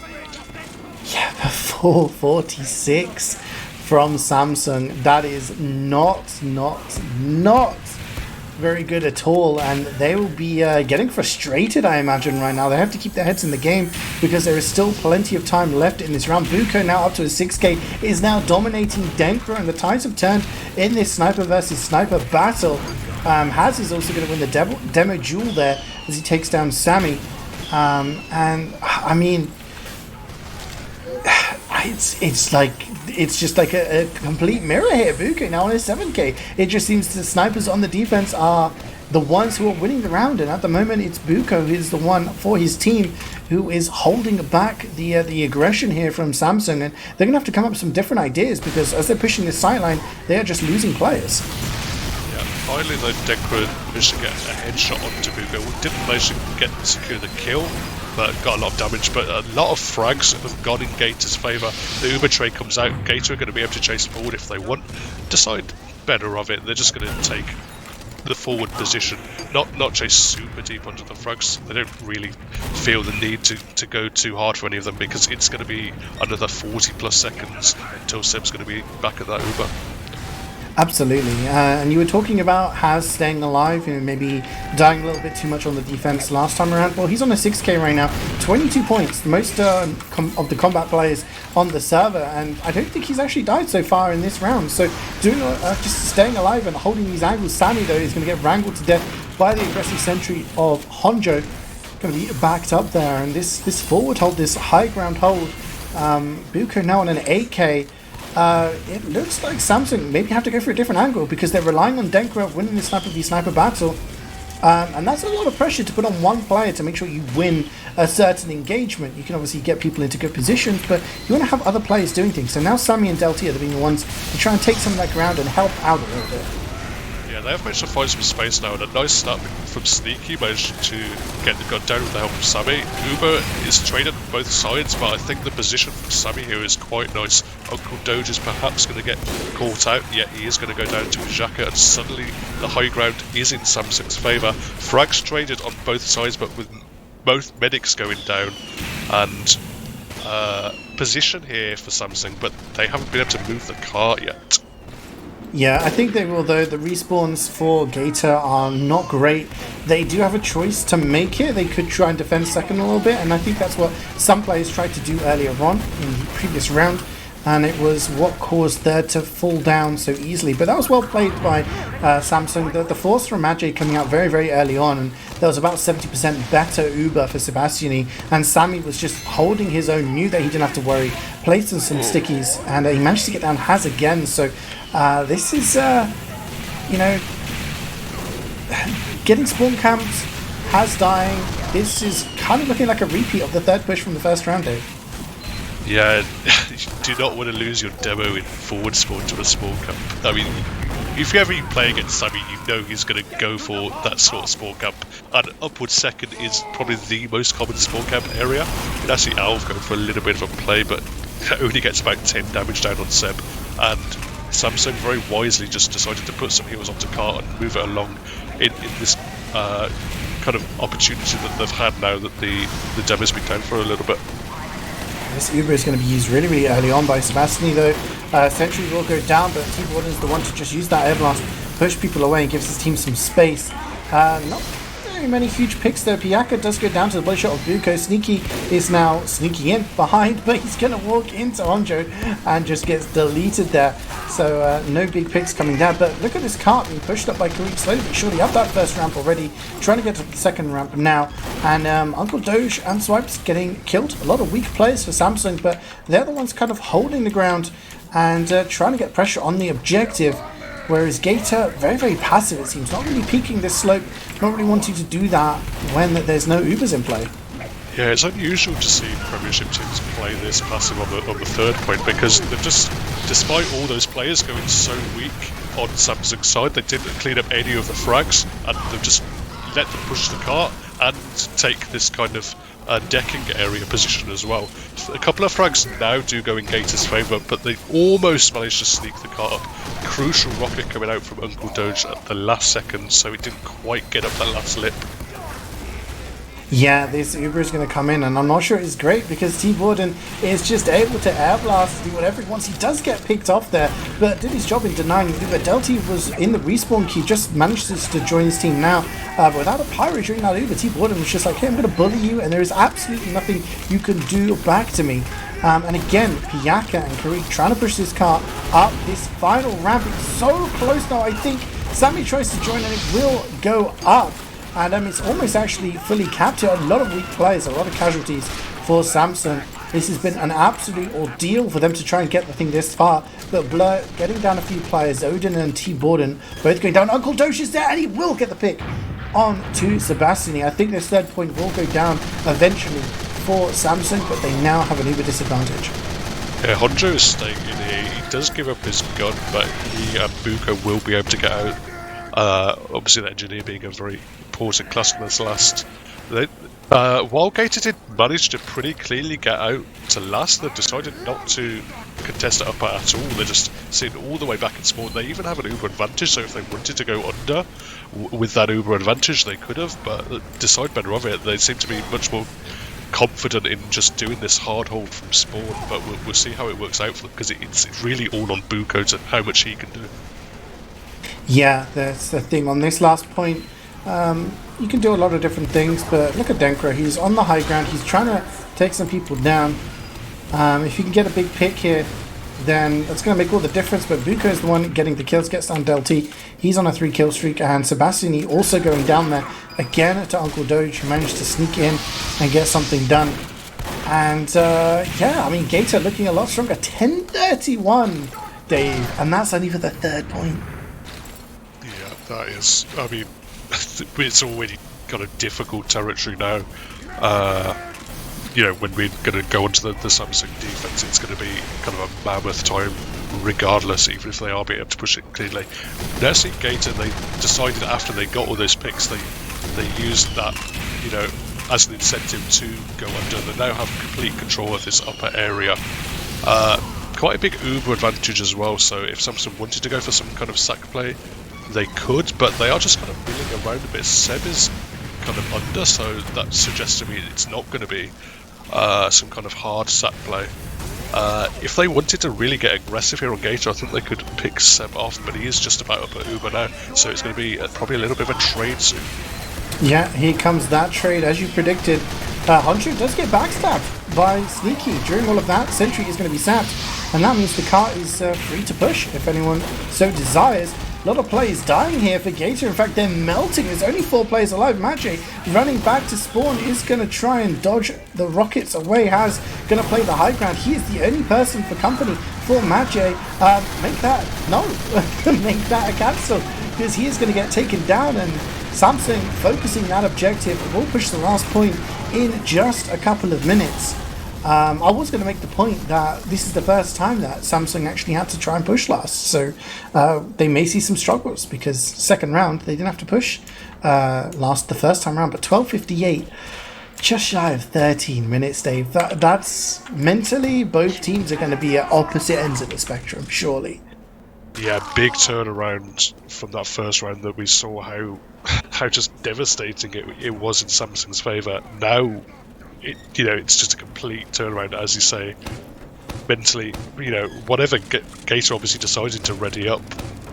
Yeah, but 446 from Samsung. That is not very good at all, and they will be getting frustrated, I imagine, right now. They have to keep their heads in the game because there is still plenty of time left in this round. Buko, now up to a 6k, is now dominating Denkra, and the tides have turned in this sniper versus sniper battle. Haz is also going to win the demo duel there as he takes down Sammy. And I mean, it's just like a complete mirror here. Buko now on his 7k. It just seems the snipers on the defense are the ones who are winning the round, and at the moment it's Buko who is the one for his team who is holding back the aggression here from Samsung, and they're gonna have to come up with some different ideas because as they're pushing this sideline, they are just losing players. Yeah, finally though, Denkra managed to get a headshot onto Buko. Didn't manage to secure the kill, but got a lot of damage. But a lot of frags have gone in Gaeta's favour. The Uber trade comes out. Gaeta are going to be able to chase forward if they want. Decide better of it. They're just going to take the forward position, not chase super deep onto the frags. They don't really feel the need to go too hard for any of them because it's going to be another 40 plus seconds until Seb's going to be back at that Uber. Absolutely, and you were talking about Haz staying alive, maybe dying a little bit too much on the defense last time around. Well, he's on a 6k right now, 22 points, the most of the combat players on the server, and I don't think he's actually died so far in this round. So doing just staying alive and holding these angles. Sammy though is going to get wrangled to death by the aggressive sentry of Honjo, going to be backed up there, and this forward hold, this high ground hold, Buko now on an 8k. It looks like Samsung maybe have to go for a different angle because they're relying on Denkra winning the sniper v sniper battle, and that's a lot of pressure to put on one player to make sure you win a certain engagement. You can obviously get people into good positions, but you want to have other players doing things. So now Sammy and Deltia are being the ones to try and take some of that ground and help out a little bit. Yeah, they have managed to find some space now, and a nice snap from Sneaky managed to got down with the help of Sammy. Uber is traded on both sides, but I think the position from Sammy here is quite nice. Uncle Doge is perhaps going to get caught out, yet he is going to go down to Xhaka, and suddenly the high ground is in Samsung's favour. Frags traded on both sides, but with both medics going down, and position here for Samsung, but they haven't been able to move the car yet. Yeah, I think they will, though. The respawns for Gaeta are not great. They do have a choice to make it. They could try and defend second a little bit, and I think that's what some players tried to do earlier on in the previous round, and it was what caused third to fall down so easily. But that was well played by Samsung. The force from Majay coming out very, very early on, and there was about 70% better Uber for Sebastiani, and Sammy was just holding his own, knew that he didn't have to worry, placed in some stickies, and he managed to get down Haz again. So this is, getting spawn camps, Haz dying. This is kind of looking like a repeat of the third push from the first round, Dave. Yeah, you do not want to lose your demo in forward spawn to a spawn camp. I mean, if you ever play against Sammy, you know he's going to go for that sort of spawn camp. And upward second is probably the most common spawn camp area. You can actually Alv going for a little bit of a play, but only gets about 10 damage down on Seb. And Samsung very wisely just decided to put some heals onto Car and move it along in this kind of opportunity that they've had now that the demo's been down for a little bit. This Uber is going to be used really, really early on by Sebastiani, though. Sentry will go down, but Team Warden is the one to just use that air blast, push people away, and gives his team some space. Not very many huge picks there. Piyaka does go down to the blade shot of Buko. Sneaky is now sneaking in behind, but he's going to walk into Honjo and just gets deleted there. So no big picks coming down. But look at this cart being pushed up by Kareem slowly but surely up that first ramp already. Trying to get to the second ramp now. And Uncle Doge and Swipes getting killed. A lot of weak players for Samsung, but they're the ones kind of holding the ground and trying to get pressure on the objective. Whereas Gaeta, very, very passive it seems, not really peeking this slope, not really wanting to do that when there's no Ubers in play. Yeah, it's unusual to see Premiership teams play this passive on the third point because they've just, despite all those players going so weak on Samsung's side, they didn't clean up any of the frags and they've just let them push the cart and take this kind of decking area position as well. A couple of frags now do go in Gaeta's favour, but they almost managed to sneak the cart up. Crucial rocket coming out from Uncle Doge at the last second, so it didn't quite get up that last lip. Yeah, this Uber is going to come in, and I'm not sure it's great because T-Borden is just able to air blast, do whatever he wants. He does get picked off there, but did his job in denying Uber. Delty was in the respawn queue, just managed to join his team now, but without a pyro during that Uber, T-Borden was just like, hey, I'm going to bully you, and there is absolutely nothing you can do back to me. And again, Piyaka and Karik trying to push this car up this final ramp. It's so close now, I think Sammy tries to join and it will go up. And it's almost actually fully capped here. A lot of weak players, a lot of casualties for Samsung. This has been an absolute ordeal for them to try and get the thing this far. But Blur getting down a few players, Odin and T-Borden both going down. Uncle Doge is there and he will get the pick on to Sebastian. I think this third point will go down eventually for Samsung, but they now have an Uber disadvantage. Yeah, Honjo is staying in here. He does give up his gun, but he and Buko will be able to get out. Obviously, the engineer being a very important class in this last. While Gaeta did manage to pretty cleanly get out to last, they've decided not to contest it up at all. They're just sitting all the way back in spawn. They even have an Uber advantage, so if they wanted to go under with that Uber advantage, they could have, but decide better of it. They seem to be much more confident in just doing this hard hold from spawn, but we'll see how it works out for them, because it's really all on Buko to how much he can do. Yeah, that's the thing. On this last point, you can do a lot of different things, but look at Denkra. He's on the high ground. He's trying to take some people down. If you can get a big pick here, then that's going to make all the difference, but Buko is the one getting the kills, gets down Delty. He's on a 3-kill streak, and Sebastiani also going down there again to Uncle Doge, who managed to sneak in and get something done. And yeah, I mean, Gaeta looking a lot stronger. 10-31, Dave, and that's only for the third point. Yeah, that is, I mean, it's already kind of difficult territory now. You know, when we're going to go onto the Samsung defense, it's going to be kind of a mammoth time regardless, even if they are being able to push it cleanly. Now see Gaeta, they decided after they got all those picks, they used that, you know, as an incentive to go under. They now have complete control of this upper area. Quite a big Uber advantage as well, so if Samsung wanted to go for some kind of sack play, they could, but they are just kind of milling around a bit. Seb is kind of under, so that suggests to me it's not going to be some kind of hard sack play. If they wanted to really get aggressive here on Gaeta, I think they could pick Seb off, but he is just about up at Uber now, so it's going to be probably a little bit of a trade soon. Yeah, here comes that trade, as you predicted. Honcho does get backstabbed by Sneaky. During all of that, Sentry is going to be sapped, and that means the car is free to push if anyone so desires. A lot of players dying here for Gaeta. In fact, they're melting. There's only 4 players alive. Maje running back to spawn is going to try and dodge the rockets away. Has going to play the high ground. He is the only person for company for Maje. Make that a cancel, because he is going to get taken down, and Samsung focusing that objective will push the last point in just a couple of minutes. I was going to make the point that this is the first time that Samsung actually had to try and push last, so they may see some struggles, because second round they didn't have to push last the first time around, but 12:58, just shy of 13 minutes, Dave. That's mentally, both teams are going to be at opposite ends of the spectrum, surely. Yeah, big turnaround from that first round that we saw how just devastating it was in Samsung's favour. Now, it's just a complete turnaround, as you say. Mentally, whatever Gaeta obviously decided to ready up,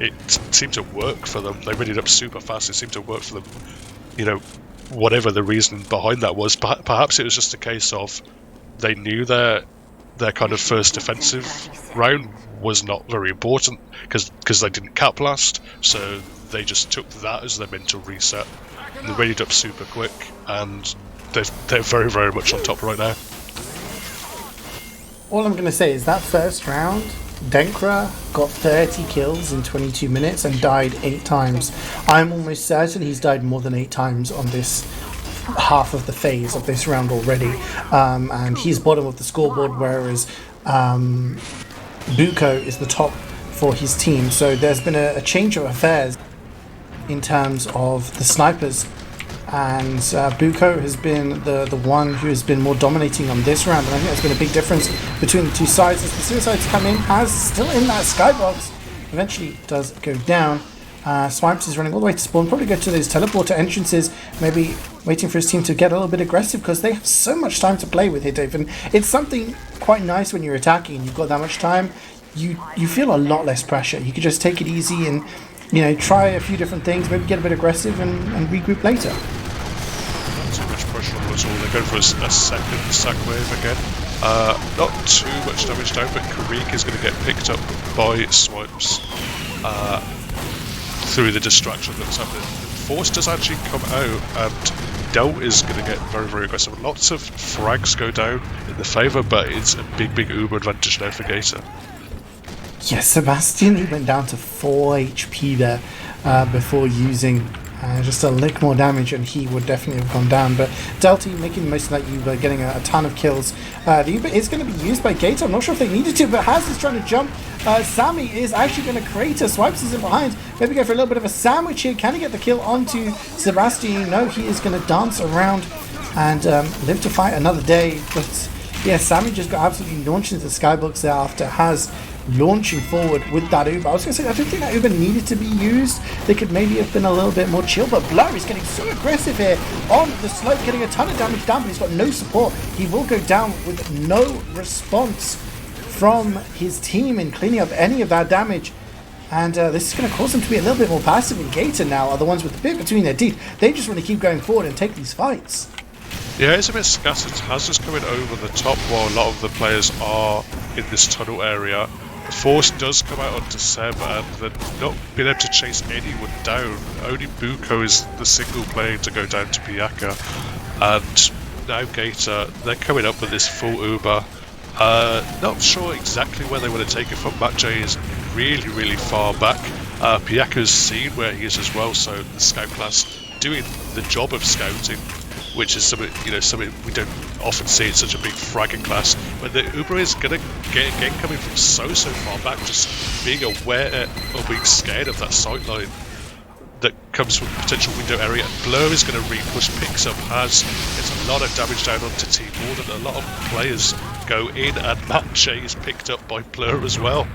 it seemed to work for them. They readied up super fast. It seemed to work for them. Whatever the reason behind that was, perhaps it was just a case of they knew their kind of first defensive round was not very important because they didn't cap last, so they just took that as their mental reset. And they readied up super quick, and they're very, very much on top right now. All I'm going to say is that first round, Denkra got 30 kills in 22 minutes and died 8 times. I'm almost certain he's died more than 8 times on this half of the phase of this round already. And he's bottom of the scoreboard, whereas Buko is the top for his team. So there's been a change of affairs in terms of the snipers, and Buko has been the one who has been more dominating on this round, and I think there's been a big difference between the two sides. As the suicides come in, has still in that skybox, eventually does go down, Swipes is running all the way to spawn, probably go to those teleporter entrances, maybe waiting for his team to get a little bit aggressive because they have so much time to play with here, Dave. And it's something quite nice when you're attacking and you've got that much time. You feel a lot less pressure. You can just take it easy and, you know, try a few different things, maybe get a bit aggressive and regroup later. Not too much pressure on them at all. They're going for a second sack wave again. Not too much damage down, but Karik is going to get picked up by Swipes through the distraction that's happening. Force does actually come out, and Delt is going to get very, very aggressive. Lots of frags go down in the favour, but it's a big, big Uber advantage now for Gaeta. Yes, Sebastian went down to 4 HP there before using just a lick more damage, and he would definitely have gone down. But Delty making the most of that Uber, getting a ton of kills. The Uber is going to be used by Gaeta. I'm not sure if they needed to, but Haz is trying to jump. Sammy is actually going to create a Swipes is in behind. Maybe go for a little bit of a sandwich here. Can he get the kill onto Sebastian? No, he is going to dance around and live to fight another day. But yeah, Sammy just got absolutely launched into the skybox there after Haz launching forward with that Uber. I was going to say, I don't think that Uber needed to be used. They could maybe have been a little bit more chill, but Blur is getting so aggressive here on the slope, getting a ton of damage down, but he's got no support. He will go down with no response from his team in cleaning up any of that damage. And this is going to cause them to be a little bit more passive, and Gaeta now are the ones with the bit between their teeth. They just want to keep going forward and take these fights. Yeah, it's a bit scattered. Haz is coming over the top while a lot of the players are in this tunnel area. The Force does come out onto Seb, and they're not being able to chase anyone down. Only Buko is the single player to go down to Piyaka. And now Gaeta, they're coming up with this full Uber. Not sure exactly where they want to take it from. MatJ is really, really far back. Piyaka's seen where he is as well, so the scout class doing the job of scouting, which is something, you know, something we don't often see in such a big fragging class. But the Uber is going to get again coming from so far back, just being aware or being scared of that sight line that comes from potential window area. And Blur is going to re-push, picks up Haz. It's a lot of damage down onto Team Warden. A lot of players go in, and MatJ is picked up by Blur as well.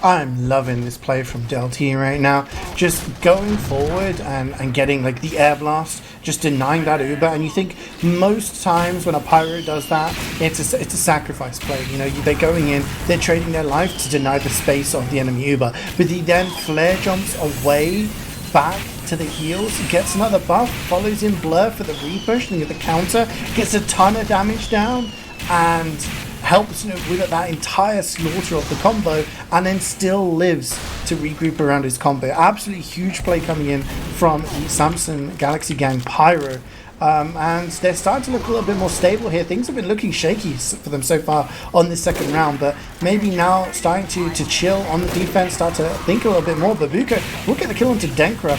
I'm loving this play from Delty right now. Just going forward and getting like the air blast, just denying that Uber. And you think most times when a Pyro does that, it's a sacrifice play. You know, they're going in, they're trading their life to deny the space of the enemy Uber. But he then flare jumps away back to the heals, gets another buff, follows in Blur for the repush, and the counter, gets a ton of damage down, and helps, you know, with that entire slaughter of the combo, and then still lives to regroup around his combo. Absolutely huge play coming in from the Samsung Galaxy Gang Pyro. And they're starting to look a little bit more stable here. Things have been looking shaky for them so far on this second round, but maybe now starting to chill on the defense, start to think a little bit more. But Buko will get the kill onto Denkra.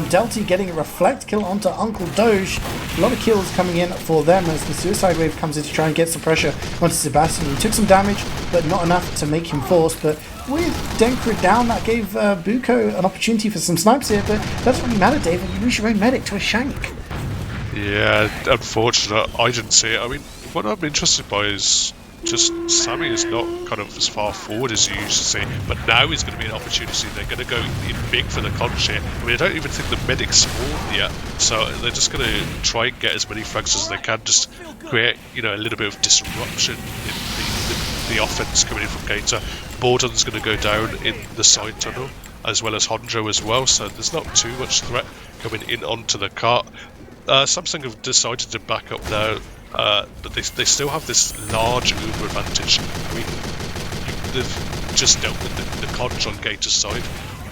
Delty getting a reflect kill onto Uncle Doge. A lot of kills coming in for them as the suicide wave comes in to try and get some pressure onto Sebastian. He took some damage, but not enough to make him force. But with Denkra down, that gave Buko an opportunity for some snipes here, but that doesn't really matter, David. You lose your own medic to a shank. Yeah, unfortunate. I didn't see it. I mean, what I'm interested by is just Sammy is not kind of as far forward as you used to see, but now is going to be an opportunity. They're going to go in big for the conch here. I mean, I don't even think the medic's spawned yet, so they're just going to try and get as many frags as they can, just create, you know, a little bit of disruption in the offense coming in from Gaeta. Borden's going to go down in the side tunnel, as well as Hondro as well, so there's not too much threat coming in onto the cart. Samsung have decided to back up now, but they still have this large Uber advantage. I mean, they've just dealt with the conch on Gaeta's side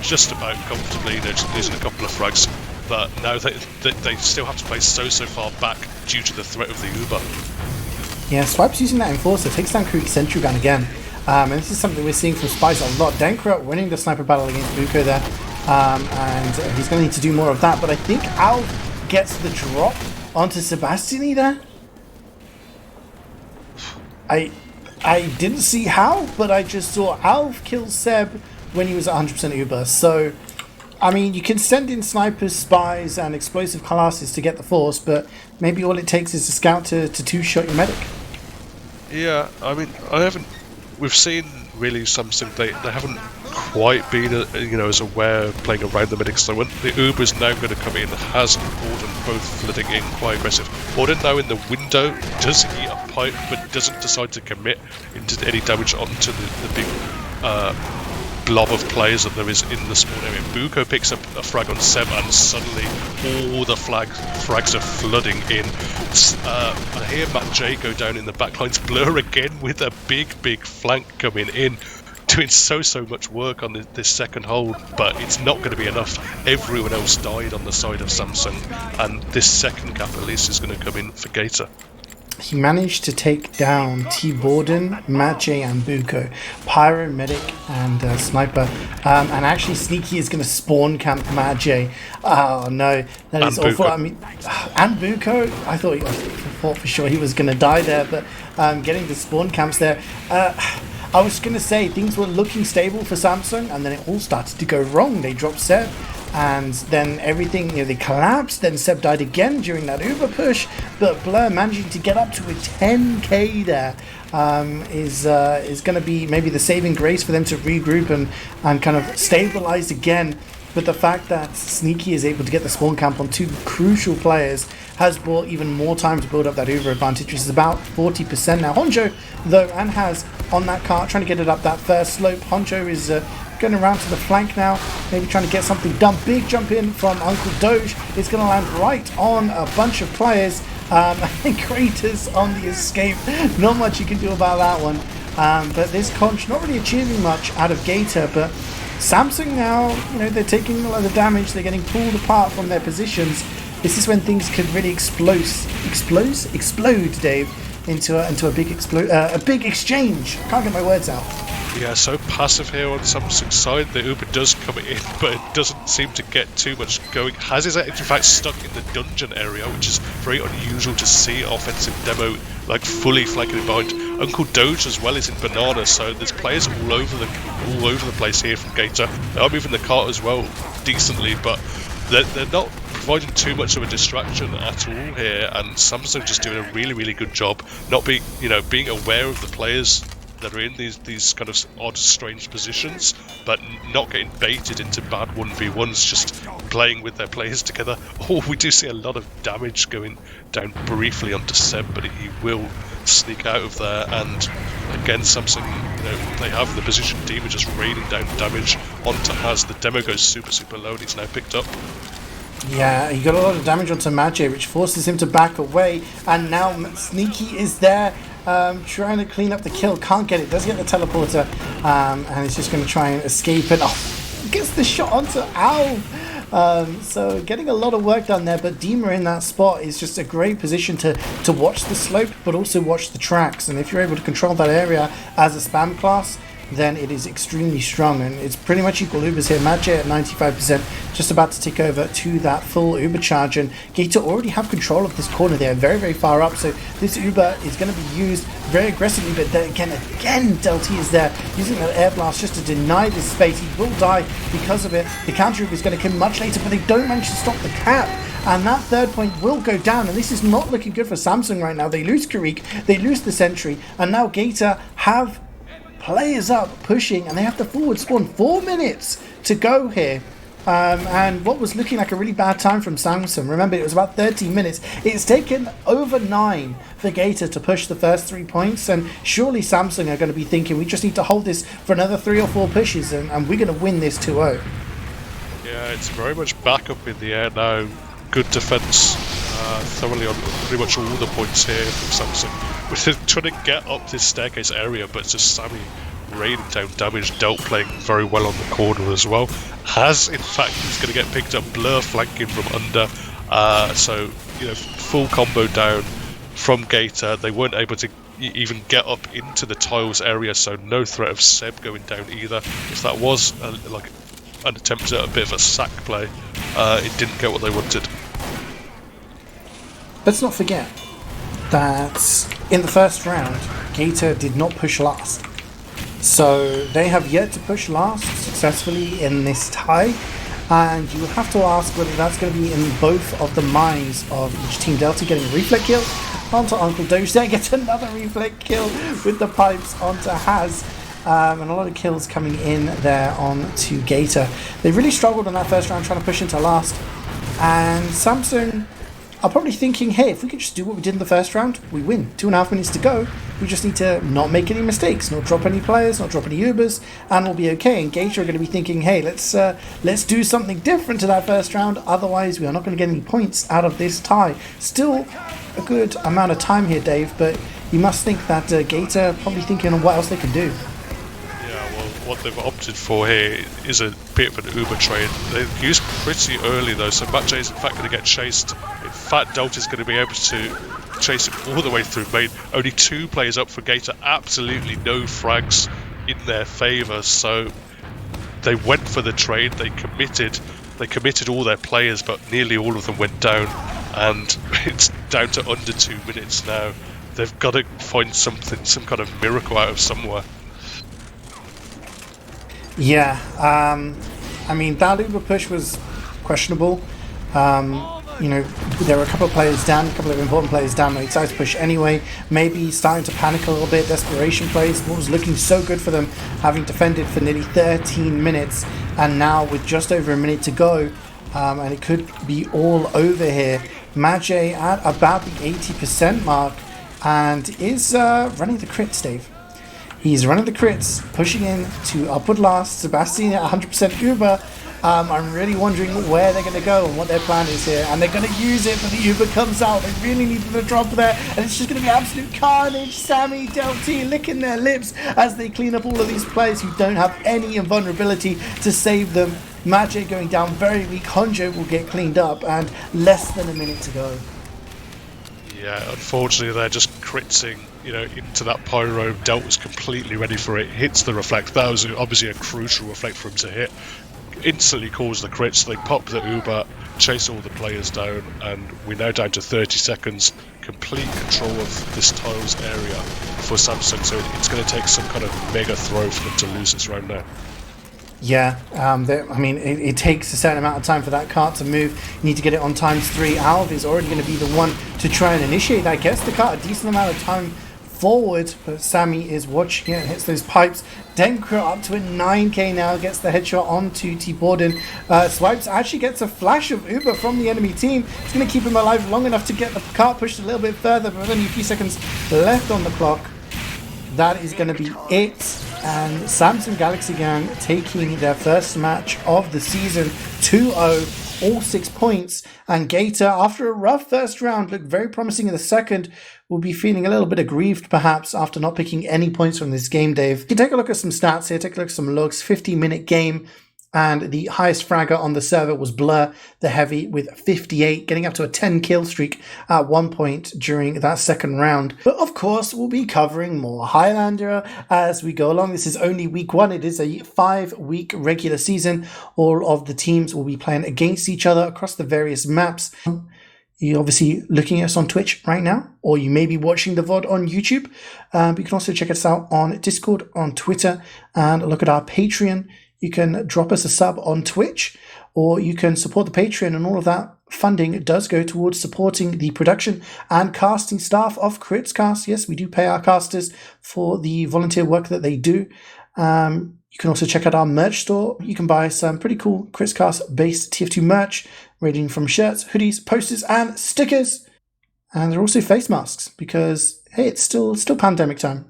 just about comfortably. They're just losing a couple of frags, but now they still have to play so far back due to the threat of the Uber. Yeah, Swipes using that Enforcer takes down Karik's Sentry Gun again. And this is something we're seeing from Spice a lot. Denkra winning the sniper battle against Buko there, and he's going to need to do more of that. But I think Al gets the drop onto Sebastian there. I didn't see how, but I just saw Alf kill Seb when he was 100% Uber. So, I mean, you can send in snipers, spies, and explosive classes to get the force, but maybe all it takes is a scout to two-shot your medic. Yeah, I mean, we've seen really Samsung, they haven't quite been, as aware of playing around the medics. So when the Uber is now going to come in, has Borden both flooding in quite aggressive. Borden now in the window, does eat a pipe, but doesn't decide to commit into any damage onto the big blob of players that there is in the spawn area. Buko picks up a frag on Seb, and suddenly all the frags are flooding in. I hear Matt J go down in the backlines. Blur again with a big flank coming in, doing so much work on this second hold, but it's not going to be enough. Everyone else died on the side of Samsung, and this second cap at least is going to come in for Gaeta. He managed to take down T. Borden, Matt J, and Buko, Pyro, Medic, and Sniper. And actually, Sneaky is going to spawn camp Matt J. Oh no, that is awful. I mean, and Buko, I thought for sure he was going to die there, but getting the spawn camps there. I was going to say things were looking stable for Samsung, and then it all started to go wrong. They dropped Seb, and then everything, they collapsed. Then Seb died again during that Uber push, but Blur managing to get up to a 10k there is going to be maybe the saving grace for them to regroup and kind of stabilize again. But the fact that Sneaky is able to get the spawn camp on two crucial players has brought even more time to build up that Uber advantage, which is about 40% now. Honjo, though, and has on that cart, trying to get it up that first slope. Honjo is going around to the flank now, maybe trying to get something done. Big jump in from Uncle Doge. It's going to land right on a bunch of players. I think Kratos on the escape. Not much you can do about that one. But this conch not really achieving much out of Gaeta, but Samsung now, they're taking a lot of damage. They're getting pulled apart from their positions. This is when things could really explode, Dave, into a big exchange. Can't get my words out. Yeah, so passive here on Samsung's side. The Uber does come in, but it doesn't seem to get too much going. Has is in fact stuck in the dungeon area, which is very unusual to see offensive demo fully flanking behind. Uncle Doge as well is in banana, so there's players all over the place here from Gaeta. They are moving the cart as well decently, but they're not providing too much of a distraction at all here, and Samsung just doing a really good job not being aware of the players that are in these kind of odd, strange positions, but not getting baited into bad 1v1s, just playing with their players together. Oh, we do see a lot of damage going down briefly onto Seb, but he will sneak out of there. And again, Samsung, they have the position Demon just raining down damage onto Haz. The demo goes super low, and he's now picked up. Yeah, he got a lot of damage onto Maje, which forces him to back away, and now Sneaky is there trying to clean up the kill. Can't get it, does get the teleporter, and he's just going to try and escape it. Oh, gets the shot onto Alv. So getting a lot of work done there, but Dima in that spot is just a great position to watch the slope, but also watch the tracks. And if you're able to control that area as a spam class, then it is extremely strong, and it's pretty much equal Ubers here. Maje at 95%, just about to tick over to that full Uber charge, and Gaeta already have control of this corner. They are very far up, so this Uber is going to be used very aggressively. But then again, Delty is there using that air blast just to deny this space. He will die because of it. The counter Uber is going to come much later, but they don't manage to stop the cap, and that third point will go down, and this is not looking good for Samsung right now. They lose Karik, they lose the sentry, and now Gaeta have players up pushing, and they have the forward spawn. 4 minutes to go here, and what was looking like a really bad time from Samsung, remember it was about 13 minutes, it's taken over 9 for Gaeta to push the first 3 points, and surely Samsung are going to be thinking, we just need to hold this for another 3 or 4 pushes, and we're going to win this 2-0. Yeah, it's very much back up in the air now. Good defense thoroughly on pretty much all the points here from Samsung. We're trying to get up this staircase area, but it's just Sammy raining down damage. Delt playing very well on the corner as well. Haz, in fact, is going to get picked up. Blur flanking from under. So, full combo down from Gaeta. They weren't able to even get up into the tiles area, so no threat of Seb going down either. If that was an attempt at a bit of a sack play, it didn't get what they wanted. Let's not forget that in the first round, Gaeta did not push last. So they have yet to push last successfully in this tie, and you will have to ask whether that's going to be in both of the minds of each team. Delta getting a reflect kill onto Uncle Doge, then gets another reflect kill with the pipes onto Haz. and a lot of kills coming in there on to Gaeta. They really struggled in that first round trying to push into last, and Samsung are probably thinking, hey, if we could just do what we did in the first round, we win. 2.5 minutes to go. We just need to not make any mistakes, not drop any players, not drop any Ubers, and we'll be okay. And Gaeta are going to be thinking, hey, let's do something different to that first round. Otherwise, we are not going to get any points out of this tie. Still a good amount of time here, Dave, but you must think that Gaeta are probably thinking on what else they can do. What they've opted for here is a bit of an Uber trade. They've used pretty early though, so MattJ is in fact going to get chased. In fact, Delta is going to be able to chase him all the way through main. Only 2 players up for Gaeta, absolutely no frags in their favour, so they went for the trade. They committed all their players, but nearly all of them went down, and it's down to under 2 minutes now. They've got to find something, some kind of miracle out of somewhere. Yeah, I mean, that Uber push was questionable. You know, there were a couple of players down, a couple of important players down. They decided to push anyway, maybe starting to panic a little bit, desperation plays. What was looking so good for them, having defended for nearly 13 minutes, and now with just over a minute to go, and it could be all over here. MattJ at about the 80% mark, and is running the crits, Dave. He's running the crits, pushing in to upward last. Sebastian at 100% Uber. I'm really wondering where they're going to go and what their plan is here. And they're going to use it, but the Uber comes out. They really needed the drop there. And it's just going to be absolute carnage. Sammy, Delty licking their lips as they clean up all of these players who don't have any invulnerability to save them. MattJ going down very weak. Honjo will get cleaned up, and less than a minute to go. Yeah, unfortunately they're just critzing, you know, into that pyro. Delt was completely ready for it, hits the reflect. That was obviously a crucial reflect for him to hit. Instantly calls the crits, they pop the Uber, chase all the players down, and we're now down to 30 seconds. Complete control of this tiles area for Samsung, so it's going to take some kind of mega throw for them to lose this round now. Yeah, I mean, it takes a certain amount of time for that cart to move. You need to get it on ×3. Alv is already going to be the one to try and initiate that. Gets the cart a decent amount of time forward, but Sammy is watching it and hits those pipes. Denkra up to a 9k now, gets the headshot onto T-Borden. Swipes actually gets a flash of Uber from the enemy team. It's going to keep him alive long enough to get the cart pushed a little bit further, but with only a few seconds left on the clock. That is going to be it. And Samsung Galaxy Gang taking their first match of the season 2-0, all 6 points. And Gaeta, after a rough first round, looked very promising in the second. Will be feeling a little bit aggrieved perhaps after not picking any points from this game, Dave. You can take a look at some stats here, take a look at some logs. 50-minute game. And the highest fragger on the server was Blur, the heavy, with 58, getting up to a 10-kill streak at one point during that second round. But of course, we'll be covering more Highlander as we go along. This is only week 1. It is a 5-week regular season. All of the teams will be playing against each other across the various maps. You're obviously looking at us on Twitch right now, or you may be watching the VOD on YouTube. But you can also check us out on Discord, on Twitter, and look at our Patreon. You can drop us a sub on Twitch, or you can support the Patreon, and all of that funding does go towards supporting the production and casting staff of Critscast. Yes, we do pay our casters for the volunteer work that they do. You can also check out our merch store. You can buy some pretty cool Critscast-based TF2 merch, ranging from shirts, hoodies, posters, and stickers. And there are also face masks, because, hey, it's still pandemic time.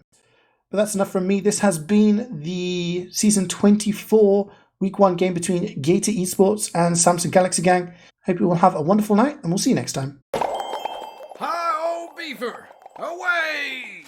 But that's enough from me. This has been the Season 24 Week 1 game between Gaeta eSports and Samsung Galaxy Gang. Hope you will have a wonderful night, and we'll see you next time. Hi, old beaver! Away!